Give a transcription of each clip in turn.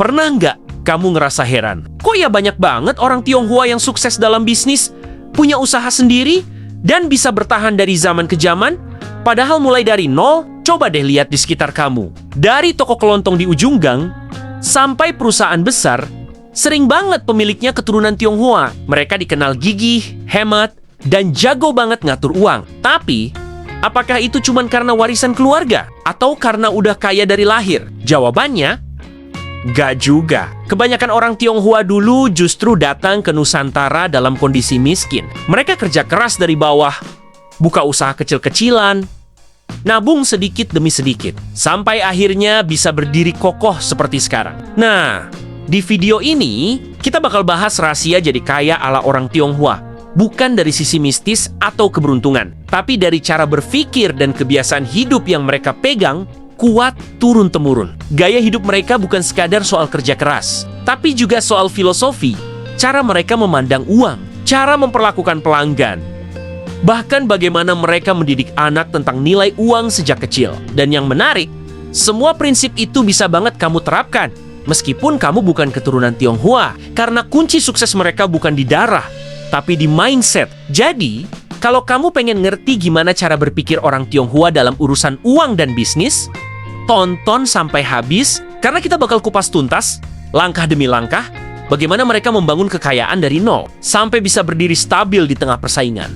Pernah nggak kamu ngerasa heran? Kok ya banyak banget orang Tionghoa yang sukses dalam bisnis, punya usaha sendiri, dan bisa bertahan dari zaman ke zaman? Padahal mulai dari nol, coba deh lihat di sekitar kamu. Dari toko kelontong di ujung gang, sampai perusahaan besar, sering banget pemiliknya keturunan Tionghoa. Mereka dikenal gigih, hemat, dan jago banget ngatur uang. Tapi, apakah itu cuma karena warisan keluarga? Atau karena udah kaya dari lahir? Jawabannya, gak juga. Kebanyakan orang Tionghoa dulu justru datang ke Nusantara dalam kondisi miskin. Mereka kerja keras dari bawah, buka usaha kecil-kecilan, nabung sedikit demi sedikit, sampai akhirnya bisa berdiri kokoh seperti sekarang. Nah, di video ini, kita bakal bahas rahasia jadi kaya ala orang Tionghoa. Bukan dari sisi mistis atau keberuntungan, tapi dari cara berpikir dan kebiasaan hidup yang mereka pegang kuat turun-temurun. Gaya hidup mereka bukan sekadar soal kerja keras, tapi juga soal filosofi, cara mereka memandang uang, cara memperlakukan pelanggan, bahkan bagaimana mereka mendidik anak tentang nilai uang sejak kecil. Dan yang menarik, semua prinsip itu bisa banget kamu terapkan, meskipun kamu bukan keturunan Tionghoa, karena kunci sukses mereka bukan di darah, tapi di mindset. Jadi, kalau kamu pengen ngerti gimana cara berpikir orang Tionghoa dalam urusan uang dan bisnis, tonton sampai habis, karena kita bakal kupas tuntas, langkah demi langkah, bagaimana mereka membangun kekayaan dari nol, sampai bisa berdiri stabil di tengah persaingan.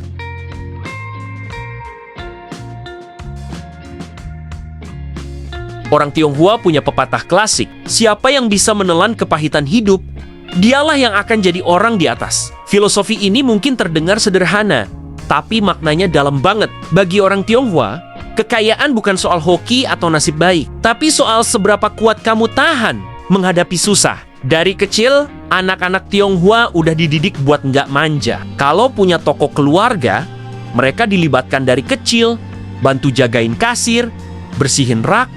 Orang Tionghoa punya pepatah klasik, siapa yang bisa menelan kepahitan hidup, dialah yang akan jadi orang di atas. Filosofi ini mungkin terdengar sederhana, tapi maknanya dalam banget. Bagi orang Tionghoa, kekayaan bukan soal hoki atau nasib baik, tapi soal seberapa kuat kamu tahan menghadapi susah. Dari kecil, anak-anak Tionghoa udah dididik buat nggak manja. Kalau punya toko keluarga, mereka dilibatkan dari kecil, bantu jagain kasir, bersihin rak,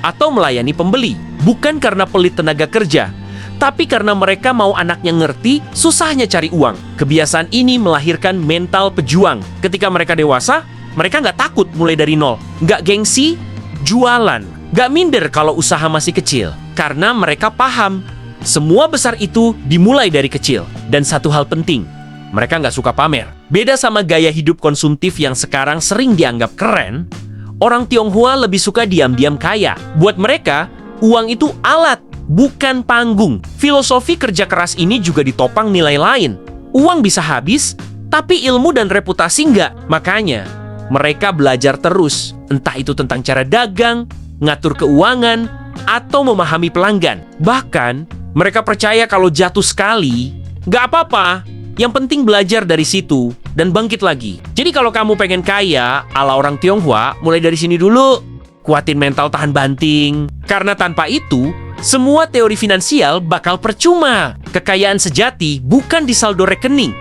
atau melayani pembeli. Bukan karena pelit tenaga kerja, tapi karena mereka mau anaknya ngerti susahnya cari uang. Kebiasaan ini melahirkan mental pejuang. Ketika mereka dewasa, mereka nggak takut mulai dari nol. Nggak gengsi, jualan. Nggak minder kalau usaha masih kecil. Karena mereka paham, semua besar itu dimulai dari kecil. Dan satu hal penting, mereka nggak suka pamer. Beda sama gaya hidup konsumtif yang sekarang sering dianggap keren, orang Tionghoa lebih suka diam-diam kaya. Buat mereka, uang itu alat, bukan panggung. Filosofi kerja keras ini juga ditopang nilai lain. Uang bisa habis, tapi ilmu dan reputasi enggak. Makanya, mereka belajar terus. Entah itu tentang cara dagang, ngatur keuangan, atau memahami pelanggan. Bahkan, mereka percaya kalau jatuh sekali, nggak apa-apa. Yang penting belajar dari situ dan bangkit lagi. Jadi kalau kamu pengen kaya ala orang Tionghoa, mulai dari sini dulu. Kuatin mental tahan banting. Karena tanpa itu, semua teori finansial bakal percuma. Kekayaan sejati bukan di saldo rekening,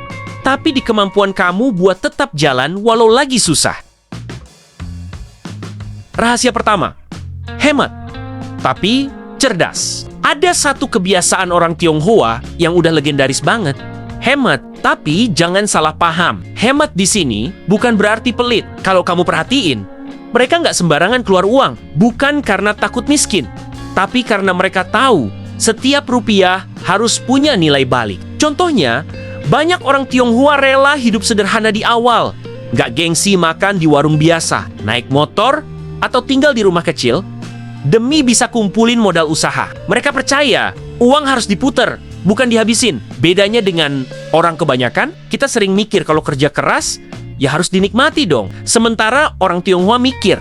tapi di kemampuan kamu buat tetap jalan walau lagi susah. Rahasia pertama, hemat, tapi cerdas. Ada satu kebiasaan orang Tionghoa yang udah legendaris banget. Hemat, tapi jangan salah paham. Hemat di sini bukan berarti pelit. Kalau kamu perhatiin, mereka nggak sembarangan keluar uang. Bukan karena takut miskin, tapi karena mereka tahu setiap rupiah harus punya nilai balik. Contohnya, banyak orang Tionghoa rela hidup sederhana di awal. Nggak gengsi makan di warung biasa, naik motor, atau tinggal di rumah kecil, demi bisa kumpulin modal usaha. Mereka percaya uang harus diputer, bukan dihabisin. Bedanya dengan orang kebanyakan, kita sering mikir kalau kerja keras, ya harus dinikmati dong. Sementara orang Tionghoa mikir,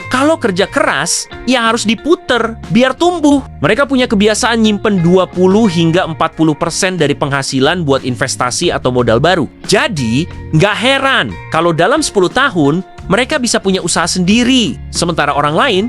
kalau kerja keras, ya harus diputer, biar tumbuh. Mereka punya kebiasaan nyimpen 20 hingga 40% dari penghasilan buat investasi atau modal baru. Jadi, nggak heran kalau dalam 10 tahun, mereka bisa punya usaha sendiri. Sementara orang lain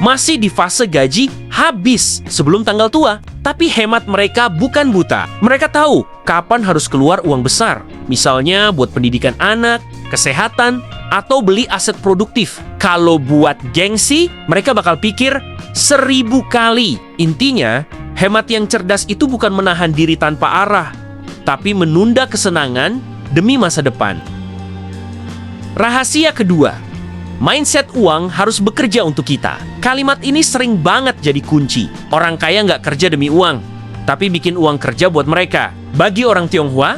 masih di fase gaji habis sebelum tanggal tua. Tapi hemat mereka bukan buta. Mereka tahu kapan harus keluar uang besar. Misalnya buat pendidikan anak, kesehatan, atau beli aset produktif. Kalau buat gengsi, mereka bakal pikir 1000 kali. Intinya, hemat yang cerdas itu bukan menahan diri tanpa arah, tapi menunda kesenangan demi masa depan. Rahasia kedua, mindset uang harus bekerja untuk kita. Kalimat ini sering banget jadi kunci. Orang kaya nggak kerja demi uang, tapi bikin uang kerja buat mereka. Bagi orang Tionghoa,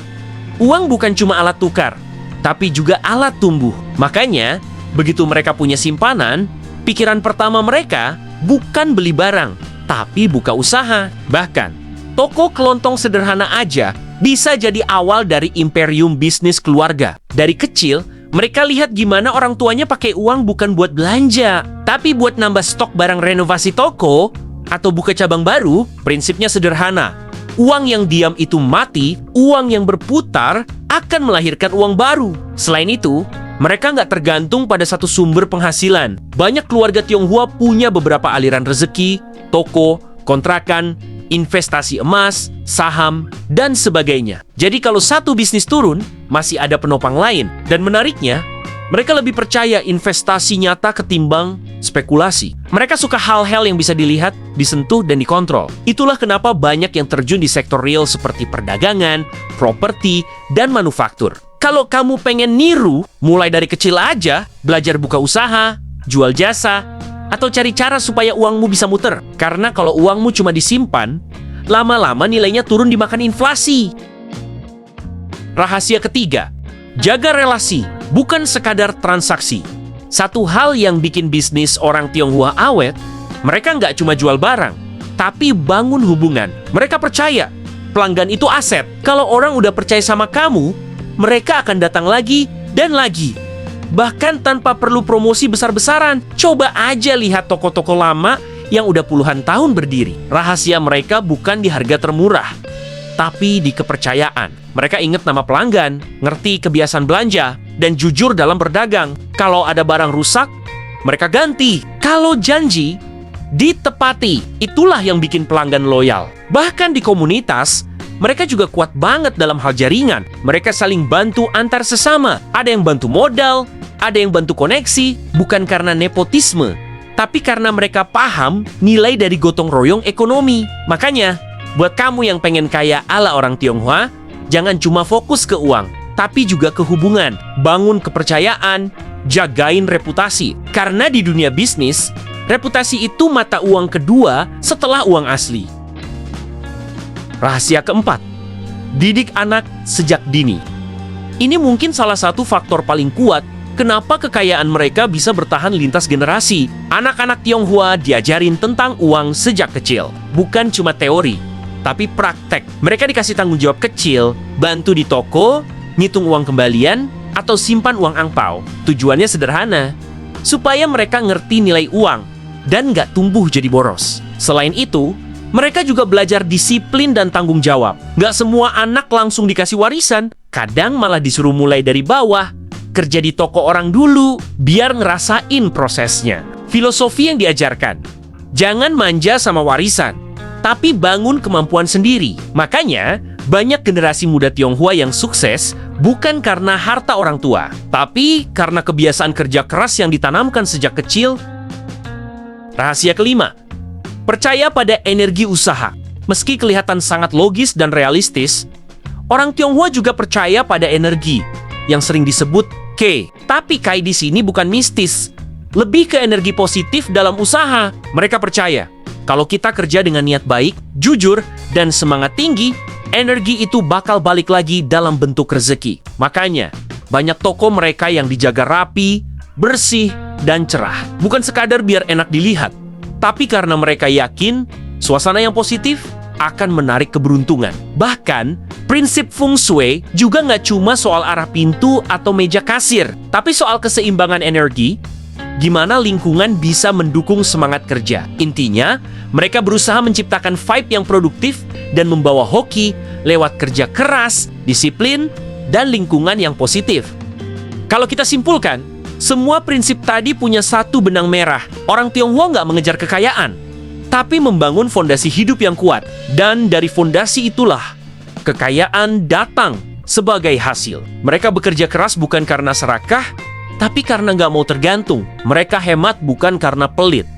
uang bukan cuma alat tukar, tapi juga alat tumbuh. Makanya, begitu mereka punya simpanan, pikiran pertama mereka bukan beli barang, tapi buka usaha. Bahkan, toko kelontong sederhana aja bisa jadi awal dari imperium bisnis keluarga. Dari kecil, mereka lihat gimana orang tuanya pakai uang bukan buat belanja, tapi buat nambah stok barang renovasi toko atau buka cabang baru. Prinsipnya sederhana. Uang yang diam itu mati, uang yang berputar akan melahirkan uang baru. Selain itu, mereka nggak tergantung pada satu sumber penghasilan. Banyak keluarga Tionghoa punya beberapa aliran rezeki, toko, kontrakan, investasi emas, saham, dan sebagainya. Jadi kalau satu bisnis turun, masih ada penopang lain. Dan menariknya, mereka lebih percaya investasi nyata ketimbang spekulasi. Mereka suka hal-hal yang bisa dilihat, disentuh, dan dikontrol. Itulah kenapa banyak yang terjun di sektor real seperti perdagangan, properti, dan manufaktur. Kalau kamu pengen niru, mulai dari kecil aja, belajar buka usaha, jual jasa, atau cari cara supaya uangmu bisa muter. Karena kalau uangmu cuma disimpan, lama-lama nilainya turun dimakan inflasi. Rahasia ketiga, jaga relasi, bukan sekadar transaksi. Satu hal yang bikin bisnis orang Tionghoa awet, mereka nggak cuma jual barang, tapi bangun hubungan. Mereka percaya, pelanggan itu aset. Kalau orang udah percaya sama kamu, mereka akan datang lagi dan lagi. Bahkan tanpa perlu promosi besar-besaran. Coba aja lihat toko-toko lama yang udah puluhan tahun berdiri. Rahasia mereka bukan di harga termurah, tapi di kepercayaan. Mereka ingat nama pelanggan, ngerti kebiasaan belanja, dan jujur dalam berdagang. Kalau ada barang rusak, mereka ganti. Kalau janji, ditepati. Itulah yang bikin pelanggan loyal. Bahkan di komunitas, mereka juga kuat banget dalam hal jaringan. Mereka saling bantu antar sesama. Ada yang bantu modal, ada yang bantu koneksi, bukan karena nepotisme, tapi karena mereka paham nilai dari gotong royong ekonomi. Makanya, buat kamu yang pengen kaya ala orang Tionghoa, jangan cuma fokus ke uang, tapi juga ke hubungan. Bangun kepercayaan, jagain reputasi. Karena di dunia bisnis, reputasi itu mata uang kedua setelah uang asli. Rahasia keempat, didik anak sejak dini. Ini mungkin salah satu faktor paling kuat kenapa kekayaan mereka bisa bertahan lintas generasi. Anak-anak Tionghoa diajarin tentang uang sejak kecil. Bukan cuma teori, tapi praktek. Mereka dikasih tanggung jawab kecil, bantu di toko, ngitung uang kembalian, atau simpan uang angpau. Tujuannya sederhana, supaya mereka ngerti nilai uang dan nggak tumbuh jadi boros. Selain itu, mereka juga belajar disiplin dan tanggung jawab. Nggak semua anak langsung dikasih warisan, kadang malah disuruh mulai dari bawah, kerja di toko orang dulu, biar ngerasain prosesnya. Filosofi yang diajarkan, jangan manja sama warisan, tapi bangun kemampuan sendiri. Makanya, banyak generasi muda Tionghoa yang sukses bukan karena harta orang tua, tapi karena kebiasaan kerja keras yang ditanamkan sejak kecil. Rahasia kelima, percaya pada energi usaha. Meski kelihatan sangat logis dan realistis, orang Tionghoa juga percaya pada energi yang sering disebut K. Tapi Kai di sini bukan mistis, lebih ke energi positif dalam usaha. Mereka percaya kalau kita kerja dengan niat baik, jujur, dan semangat tinggi, energi itu bakal balik lagi dalam bentuk rezeki. Makanya, banyak toko mereka yang dijaga rapi, bersih, dan cerah. Bukan sekadar biar enak dilihat, tapi karena mereka yakin suasana yang positif akan menarik keberuntungan. Bahkan, prinsip feng shui juga nggak cuma soal arah pintu atau meja kasir, tapi soal keseimbangan energi, gimana lingkungan bisa mendukung semangat kerja. Intinya, mereka berusaha menciptakan vibe yang produktif dan membawa hoki lewat kerja keras, disiplin, dan lingkungan yang positif. Kalau kita simpulkan, semua prinsip tadi punya satu benang merah. Orang Tionghoa nggak mengejar kekayaan, tapi membangun fondasi hidup yang kuat. Dan dari fondasi itulah, kekayaan datang sebagai hasil. Mereka bekerja keras bukan karena serakah, tapi karena nggak mau tergantung. Mereka hemat bukan karena pelit,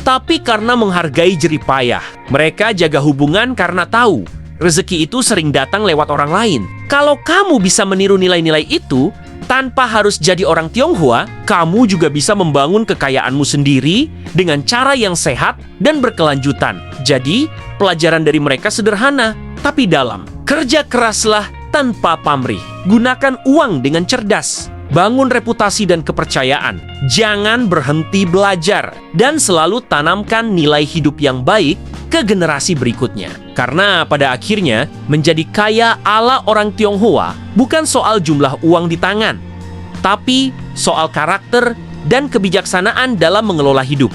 tapi karena menghargai jerih payah. Mereka jaga hubungan karena tahu rezeki itu sering datang lewat orang lain. Kalau kamu bisa meniru nilai-nilai itu, tanpa harus jadi orang Tionghoa, kamu juga bisa membangun kekayaanmu sendiri dengan cara yang sehat dan berkelanjutan. Jadi, pelajaran dari mereka sederhana, tapi dalam. Kerja keraslah tanpa pamrih. Gunakan uang dengan cerdas. Bangun reputasi dan kepercayaan. Jangan berhenti belajar. Dan selalu tanamkan nilai hidup yang baik ke generasi berikutnya. Karena pada akhirnya, menjadi kaya ala orang Tionghoa bukan soal jumlah uang di tangan, tapi soal karakter dan kebijaksanaan dalam mengelola hidup.